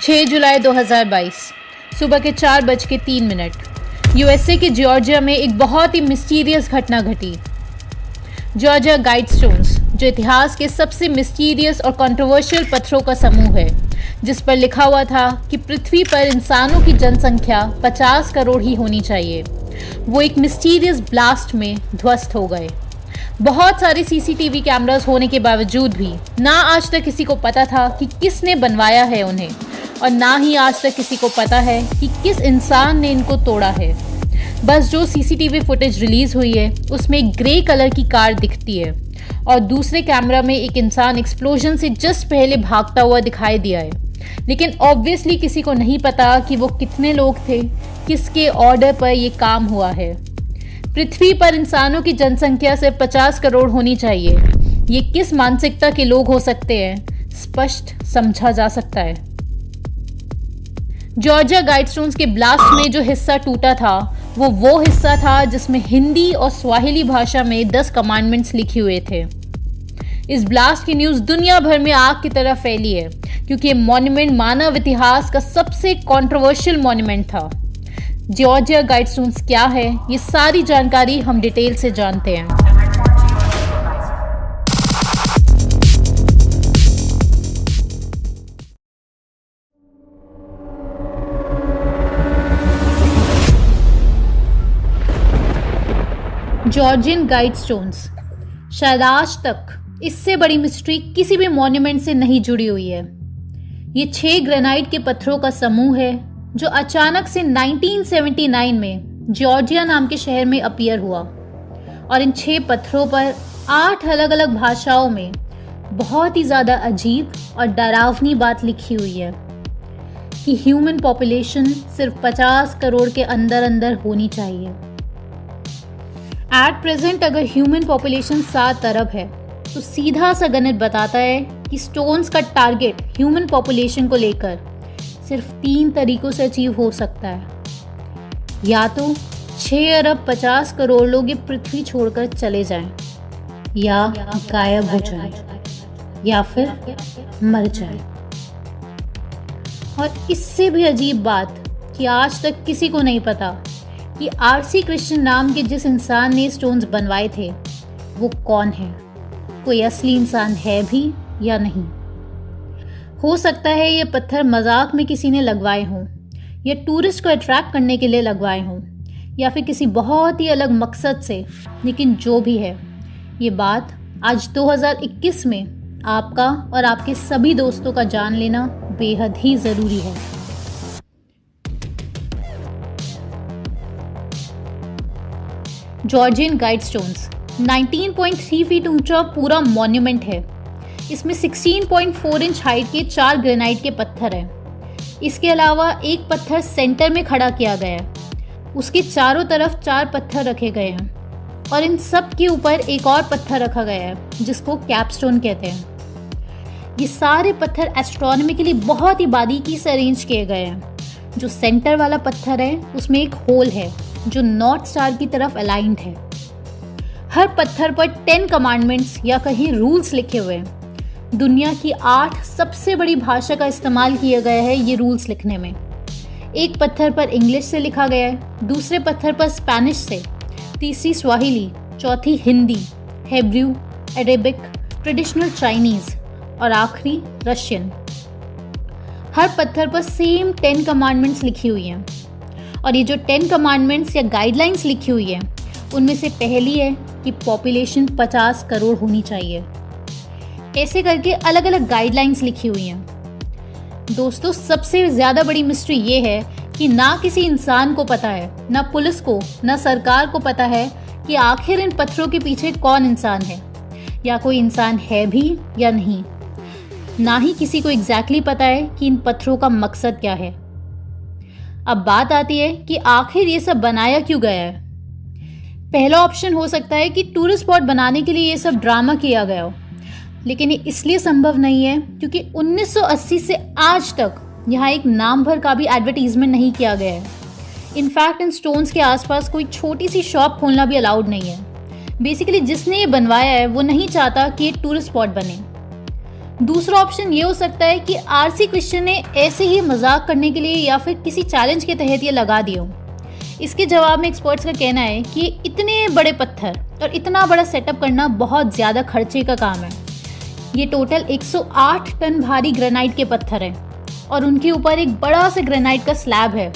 6 जुलाई 2022 सुबह के 4:03 यूएसए के जॉर्जिया में एक बहुत ही मिस्टीरियस घटना घटी। जॉर्जिया गाइडस्टोन्स, जो इतिहास के सबसे मिस्टीरियस और कंट्रोवर्शियल पत्थरों का समूह है, जिस पर लिखा हुआ था कि पृथ्वी पर इंसानों की जनसंख्या 50 करोड़ ही होनी चाहिए, वो एक मिस्टीरियस ब्लास्ट में ध्वस्त हो गए। बहुत सारे सीसीटीवी कैमरास होने के बावजूद भी ना आज तक किसी को पता था कि किसने बनवाया है उन्हें, और ना ही आज तक किसी को पता है कि किस इंसान ने इनको तोड़ा है। बस जो सीसीटीवी फुटेज रिलीज हुई है उसमें एक ग्रे कलर की कार दिखती है और दूसरे कैमरा में एक इंसान एक्सप्लोजन से जस्ट पहले भागता हुआ दिखाई दिया है। लेकिन ऑब्वियसली किसी को नहीं पता कि वो कितने लोग थे, किसके ऑर्डर पर ये काम हुआ है। पृथ्वी पर इंसानों की जनसंख्या सिर्फ 50 करोड़ होनी चाहिए। ये किस मानसिकता के लोग हो सकते हैं, स्पष्ट समझा जा सकता है। जॉर्जिया गाइडस्टोन्स के ब्लास्ट में जो हिस्सा टूटा था वो हिस्सा था जिसमें हिंदी और स्वाहिली भाषा में 10 कमांडमेंट्स लिखे हुए थे। इस ब्लास्ट की न्यूज़ दुनिया भर में आग की तरह फैली है, क्योंकि ये मॉन्यूमेंट मानव इतिहास का सबसे कंट्रोवर्शियल मॉन्यूमेंट था। जॉर्जिया गाइडस्टोन्स क्या है, ये सारी जानकारी हम डिटेल से जानते हैं। जॉर्जियन गाइडस्टोन्स, शायद आज तक इससे बड़ी मिस्ट्री किसी भी मॉन्यूमेंट से नहीं जुड़ी हुई है। ये 6 ग्रेनाइट के पत्थरों का समूह है जो अचानक से 1979 में जॉर्जिया नाम के शहर में अपीयर हुआ, और इन 6 पत्थरों पर 8 अलग अलग भाषाओं में बहुत ही ज़्यादा अजीब और डरावनी बात लिखी हुई है कि ह्यूमन पॉपुलेशन सिर्फ 50 करोड़ के अंदर अंदर होनी चाहिए। एट प्रेजेंट अगर ह्यूमन पॉपुलेशन 7 अरब है तो सीधा सा गणित बताता है कि स्टोन्स का टारगेट ह्यूमन पॉपुलेशन को लेकर सिर्फ 3 तरीकों से अचीव हो सकता है। या तो 6 अरब 50 करोड़ लोग ये पृथ्वी छोड़कर चले जाएं, या गायब हो जाएं, या फिर मर जाएं। और इससे भी अजीब बात कि आज तक किसी को नहीं पता कि आरसी क्रिश्चियन नाम के जिस इंसान ने स्टोन्स बनवाए थे वो कौन है, कोई असली इंसान है भी या नहीं। हो सकता है ये पत्थर मजाक में किसी ने लगवाए हों, या टूरिस्ट को अट्रैक्ट करने के लिए लगवाए हों, या फिर किसी बहुत ही अलग मकसद से। लेकिन जो भी है, ये बात आज 2021 में आपका और आपके सभी दोस्तों का जान लेना बेहद ही ज़रूरी है। जॉर्जियन गाइडस्टोन्स 19.3 फीट ऊंचा पूरा मॉन्यूमेंट है। इसमें 16.4 इंच हाइट के 4 ग्रेनाइट के पत्थर हैं। इसके अलावा एक पत्थर सेंटर में खड़ा किया गया है, उसके चारों तरफ 4 पत्थर रखे गए हैं, और इन सब के ऊपर एक और पत्थर रखा गया है जिसको कैपस्टोन कहते हैं। ये सारे पत्थर एस्ट्रोनॉमिकली बहुत ही बारीकी से अरेंज किए गए हैं। जो सेंटर वाला पत्थर है उसमें एक होल है जो नॉर्थ स्टार की तरफ अलाइंड है। हर पत्थर पर 10 कमांडमेंट्स या कहीं रूल्स लिखे हुए हैं। दुनिया की 8 सबसे बड़ी भाषा का इस्तेमाल किया गया है ये रूल्स लिखने में। एक पत्थर पर इंग्लिश से लिखा गया है, दूसरे पत्थर पर स्पेनिश से, तीसरी स्वाहिली, चौथी Hindi, Hebrew, Arabic, traditional Chinese और आखिरी रशियन। हर पत्थर पर सेम 10 कमांडमेंट्स लिखी हुई हैं, और ये जो 10 कमांडमेंट्स या गाइडलाइंस लिखी हुई है उनमें से पहली है कि पॉपुलेशन 50 करोड़ होनी चाहिए। ऐसे करके अलग अलग गाइडलाइंस लिखी हुई हैं। दोस्तों, सबसे ज़्यादा बड़ी मिस्ट्री ये है कि ना किसी इंसान को पता है, ना पुलिस को, ना सरकार को पता है कि आखिर इन पत्थरों के पीछे कौन इंसान है, या कोई इंसान है भी या नहीं। ना ही किसी को एग्जैक्टली पता है कि इन पत्थरों का मकसद क्या है। अब बात आती है कि आखिर ये सब बनाया क्यों गया है। पहला ऑप्शन हो सकता है कि टूरिस्ट स्पॉट बनाने के लिए ये सब ड्रामा किया गया हो, लेकिन ये इसलिए संभव नहीं है क्योंकि 1980 से आज तक यहाँ एक नाम भर का भी एडवर्टीजमेंट नहीं किया गया है। इनफैक्ट इन स्टोन्स के आसपास कोई छोटी सी शॉप खोलना भी अलाउड नहीं है। बेसिकली जिसने ये बनवाया है वो नहीं चाहता कि ये टूरिस्ट स्पॉट बने। दूसरा ऑप्शन ये हो सकता है कि आरसी क्रिश्चियन ने ऐसे ही मजाक करने के लिए या फिर किसी चैलेंज के तहत ये लगा दिए हो। इसके जवाब में एक्सपर्ट्स का कहना है कि इतने बड़े पत्थर और इतना बड़ा सेटअप करना बहुत ज़्यादा खर्चे का काम है। ये टोटल 108 टन भारी ग्रेनाइट के पत्थर हैं और उनके ऊपर एक बड़ा सा ग्रेनाइट का स्लैब है।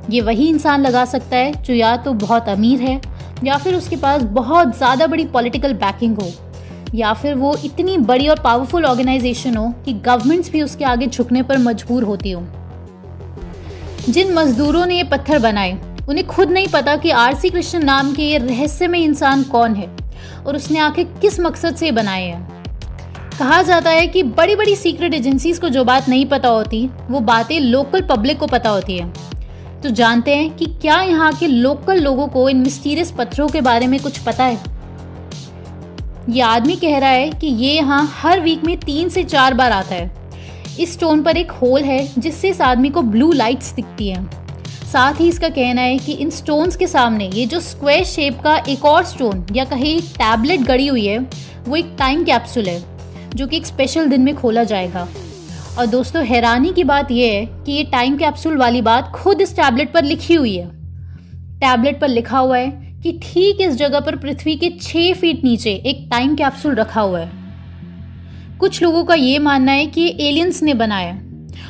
ये वही इंसान लगा सकता है जो या तो बहुत अमीर है या फिर उसके पास बहुत ज़्यादा बड़ी पॉलिटिकल बैकिंग हो या फिर वो इतनी बड़ी और पावरफुल ऑर्गेनाइजेशन हो कि गवर्नमेंट्स भी उसके आगे झुकने पर मजबूर होती हो। जिन मजदूरों ने ये पत्थर बनाए उन्हें खुद नहीं पता कि आरसी क्रिश्चियन नाम के ये रहस्यमय इंसान कौन है और उसने आखिर किस मकसद से बनाए हैं। कहा जाता है कि बड़ी बड़ी सीक्रेट एजेंसीज को जो बात नहीं पता होती वो बातें लोकल पब्लिक को पता होती है। तो जानते हैं कि क्या यहाँ के लोकल लोगों को इन मिस्टीरियस पत्थरों के बारे में कुछ पता है। ये आदमी कह रहा है कि ये यहाँ हर वीक में 3 से 4 बार आता है। इस स्टोन पर एक होल है जिससे इस आदमी को ब्लू लाइट्स दिखती हैं। साथ ही इसका कहना है कि इन स्टोन्स के सामने ये जो स्क्वायर शेप का एक और स्टोन या कहीं एक टैबलेट गड़ी हुई है वो एक टाइम कैप्सूल है जो कि एक स्पेशल दिन में खोला जाएगा। और दोस्तों हैरानी की बात यह है कि ये टाइम कैप्सूल वाली बात खुद इस टैबलेट पर लिखी हुई है। टैबलेट पर लिखा हुआ है कि ठीक इस जगह पर पृथ्वी के 6 फीट नीचे एक टाइम कैप्सूल रखा हुआ है। कुछ लोगों का ये मानना है कि ये एलियंस ने बनाया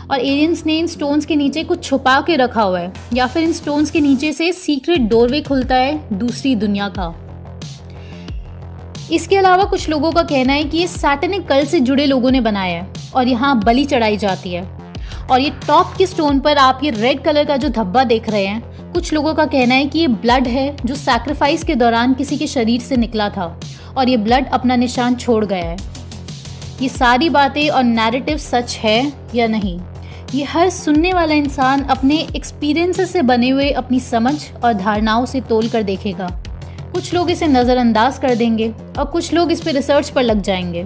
और एलियंस ने इन स्टोन्स के नीचे कुछ छुपा के रखा हुआ है या फिर इन स्टोन्स के नीचे से सीक्रेट डोरवे खुलता है दूसरी दुनिया का। इसके अलावा कुछ लोगों का कहना है कि ये सैटेनिक कल्ट से जुड़े लोगों ने बनाया है और यहाँ बलि चढ़ाई जाती है। और ये टॉप के स्टोन पर आप ये रेड कलर का जो धब्बा देख रहे हैं, कुछ लोगों का कहना है कि ये ब्लड है जो सैक्रिफाइस के दौरान किसी के शरीर से निकला था और ये ब्लड अपना निशान छोड़ गया है। ये सारी बातें और नैरेटिव सच है या नहीं, ये हर सुनने वाला इंसान अपने एक्सपीरियंसेस से बने हुए अपनी समझ और धारणाओं से तोल कर देखेगा। कुछ लोग इसे नज़रअंदाज कर देंगे और कुछ लोग इस पर रिसर्च पर लग जाएंगे।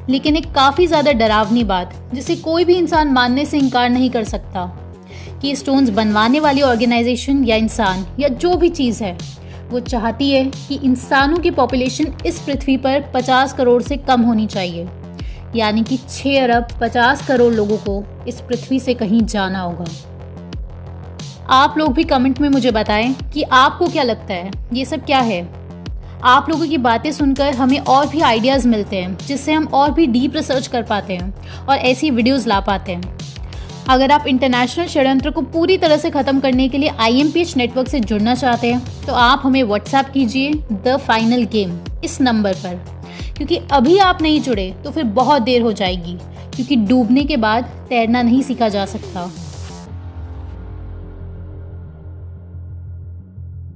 लेकिन एक काफ़ी ज़्यादा डरावनी बात जिसे कोई भी इंसान मानने से इनकार नहीं कर सकता कि स्टोन्स बनवाने वाली ऑर्गेनाइजेशन या इंसान या जो भी चीज़ है वो चाहती है कि इंसानों की पॉपुलेशन इस पृथ्वी पर 50 करोड़ से कम होनी चाहिए, यानी कि 6 अरब 50 करोड़ लोगों को इस पृथ्वी से कहीं जाना होगा। आप लोग भी कमेंट में मुझे बताएं कि आपको क्या लगता है ये सब क्या है। आप लोगों की बातें सुनकर हमें और भी आइडियाज़ मिलते हैं जिससे हम और भी डीप रिसर्च कर पाते हैं और ऐसी वीडियोस ला पाते हैं। अगर आप इंटरनेशनल षड्यंत्र को पूरी तरह से ख़त्म करने के लिए IMPH नेटवर्क से जुड़ना चाहते हैं तो आप हमें व्हाट्सएप कीजिए द फाइनल गेम इस नंबर पर, क्योंकि अभी आप नहीं जुड़े तो फिर बहुत देर हो जाएगी, क्योंकि डूबने के बाद तैरना नहीं सीखा जा सकता।